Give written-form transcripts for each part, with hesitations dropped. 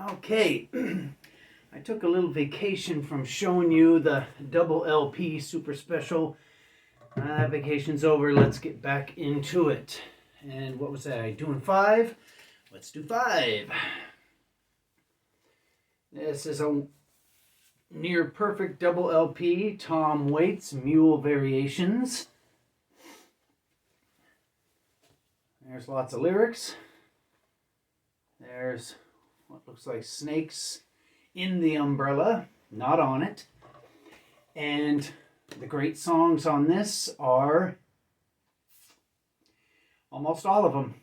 Okay, I took a little vacation from showing you the double LP super special. That vacation's over. Let's get back into it. And what was that? Doing 5? Let's do 5. This is a near perfect double LP, Tom Waits Mule Variations. There's lots of lyrics. There's what looks like snakes in the umbrella, not on it. And the great songs on this are almost all of them.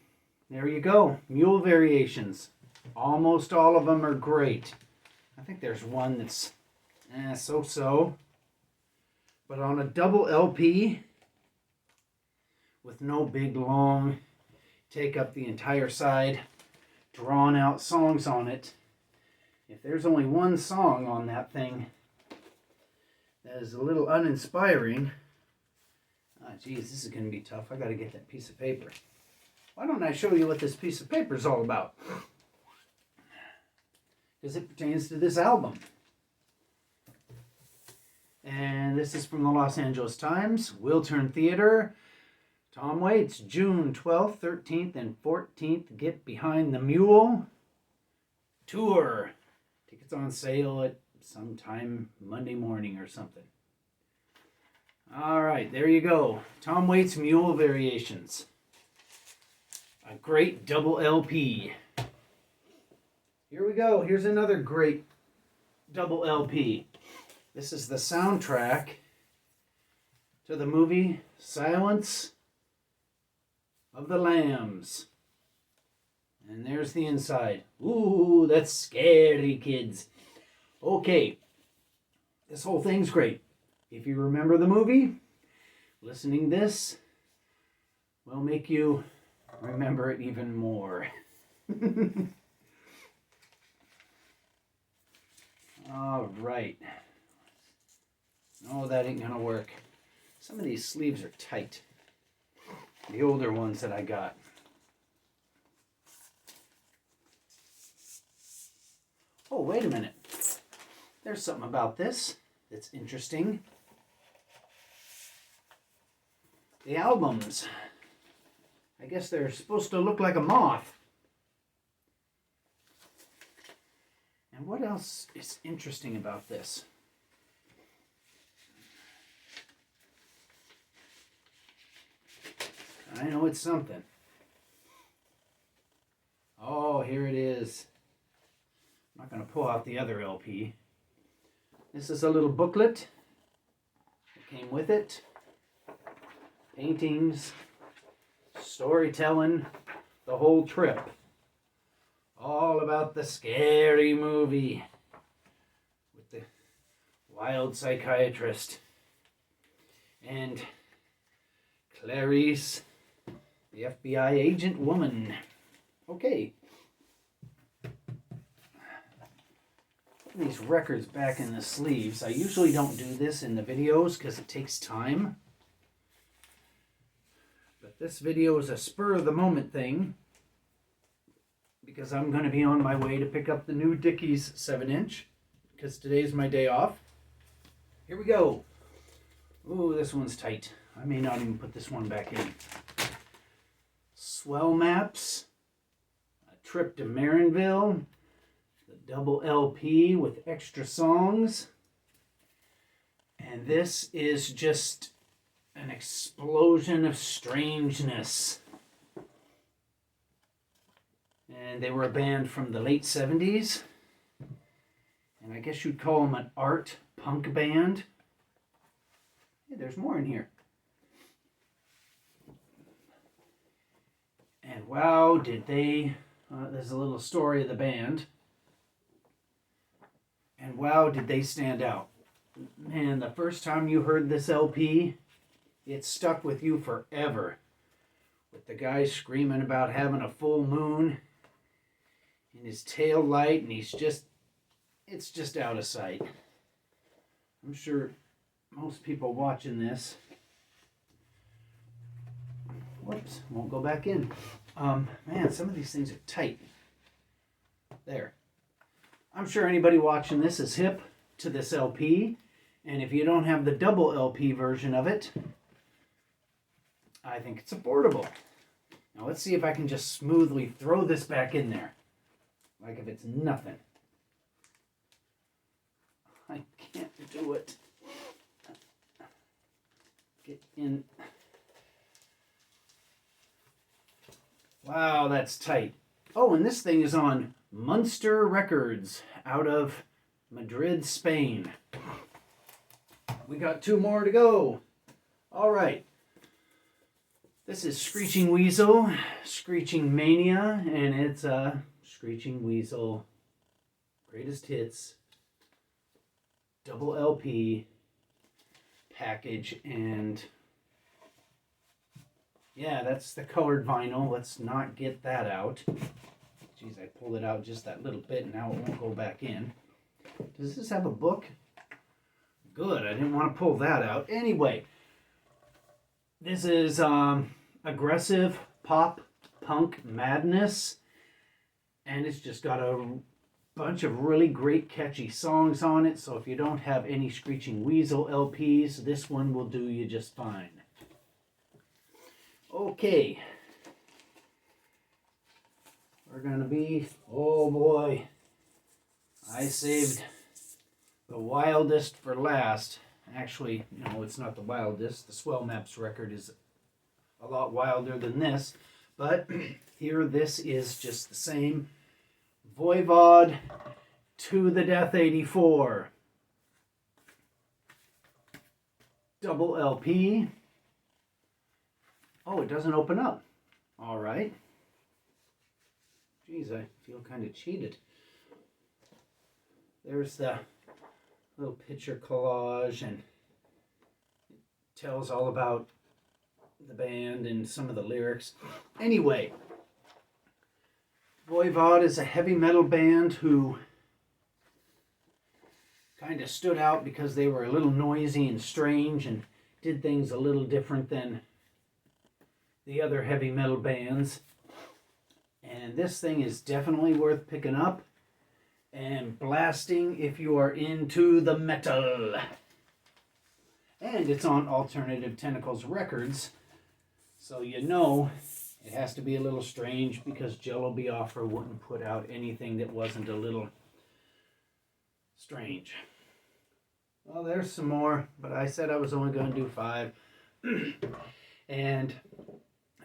There you go, Mule Variations. Almost all of them are great. I think there's one that's so-so. But on a double LP with no big long take up the entire side drawn out songs on it, if there's only one song on that thing that is a little uninspiring, geez, this is going to be tough. I got to get that piece of paper. Why don't I show you what this piece of paper is all about? Because it pertains to this album. And this is from the Los Angeles Times, Wiltern Theater. Tom Waits, June 12th, 13th, and 14th. Get Behind the Mule tour. Tickets on sale at sometime Monday morning or something. All right, there you go. Tom Waits Mule Variations. A great double LP. Here we go. Here's another great double LP. This is the soundtrack to the movie Silence of the Lambs. And there's the inside. Ooh, that's scary, kids. Okay, this whole thing's great. If you remember the movie, listening this will make you remember it even more. All right. No, that ain't gonna work. Some of these sleeves are tight. The older ones that I got. Oh, wait a minute. There's something about this that's interesting. The albums. I guess they're supposed to look like a moth. And what else is interesting about this? I know it's something. Oh, here it is. I'm not going to pull out the other LP. This is a little booklet that came with it. Paintings, storytelling, the whole trip. All about the scary movie with the wild psychiatrist and Clarice, the FBI agent woman. Okay. Put these records back in the sleeves. I usually don't do this in the videos because it takes time. But this video is a spur of the moment thing because I'm going to be on my way to pick up the new Dickies 7-inch because today's my day off. Here we go. Ooh, this one's tight. I may not even put this one back in. Swell Maps, A Trip to Marinville, the double LP with extra songs. And this is just an explosion of strangeness. And they were a band from the late 70s. And I guess you'd call them an art punk band. Hey, there's more in here. And wow, did they... there's a little story of the band. And wow, did they stand out. Man, the first time you heard this LP, it stuck with you forever. With the guy screaming about having a full moon in his tail light, and it's just out of sight. I'm sure most people watching this, whoops, won't go back in. Man, some of these things are tight. There. I'm sure anybody watching this is hip to this LP. And if you don't have the double LP version of it, I think it's affordable. Now let's see if I can just smoothly throw this back in there. Like if it's nothing. I can't do it. Get in. Wow, that's tight. Oh, and this thing is on Munster Records out of Madrid, Spain. We got 2 more to go. All right. This is Screeching Weasel, Screeching Mania, and it's a Screeching Weasel Greatest Hits double LP package. And yeah, that's the colored vinyl. Let's not get that out. Jeez, I pulled it out just that little bit and now it won't go back in. Does this have a book? Good, I didn't want to pull that out. Anyway, this is aggressive pop punk madness, and it's just got a bunch of really great catchy songs on it. So if you don't have any Screeching Weasel LPs, this one will do you just fine. Okay, we're gonna be, oh boy, I saved the wildest for last. Actually, no, it's not the wildest. The Swell Maps record is a lot wilder than this. But here, this is just the same. Voivod to the Death 84. Double LP. Oh, it doesn't open up. All right. Geez, I feel kind of cheated. There's the little picture collage, and it tells all about the band and some of the lyrics. Anyway, Voivod is a heavy metal band who kind of stood out because they were a little noisy and strange and did things a little different than the other heavy metal bands. And this thing is definitely worth picking up and blasting if you are into the metal. And it's on Alternative Tentacles Records, so you know it has to be a little strange because Jello Biafra wouldn't put out anything that wasn't a little strange. Well, there's some more, but I said I was only going to do 5. And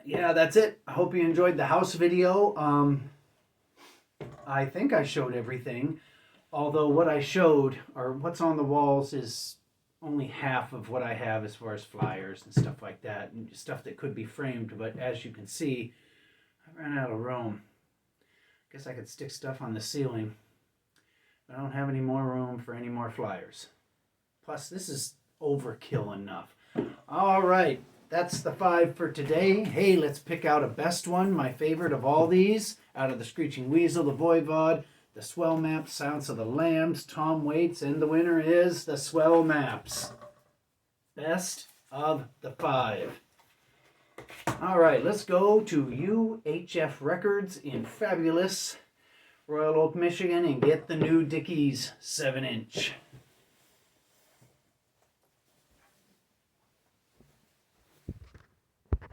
yeah, that's it. I hope you enjoyed the house video. I think I showed everything, although what I showed, or what's on the walls, is only half of what I have as far as flyers and stuff like that, and stuff that could be framed. But as you can see, I ran out of room. Guess I could stick stuff on the ceiling. I don't have any more room for any more flyers. Plus, this is overkill enough. All right, that's the 5 for today. Hey, let's pick out a best one, my favorite of all these, out of the Screeching Weasel, the Voivod, the Swell Maps, Sounds of the Lambs, Tom Waits, and the winner is the Swell Maps. Best of the 5. All right, let's go to UHF Records in fabulous Royal Oak, Michigan, and get the new Dickies 7-inch.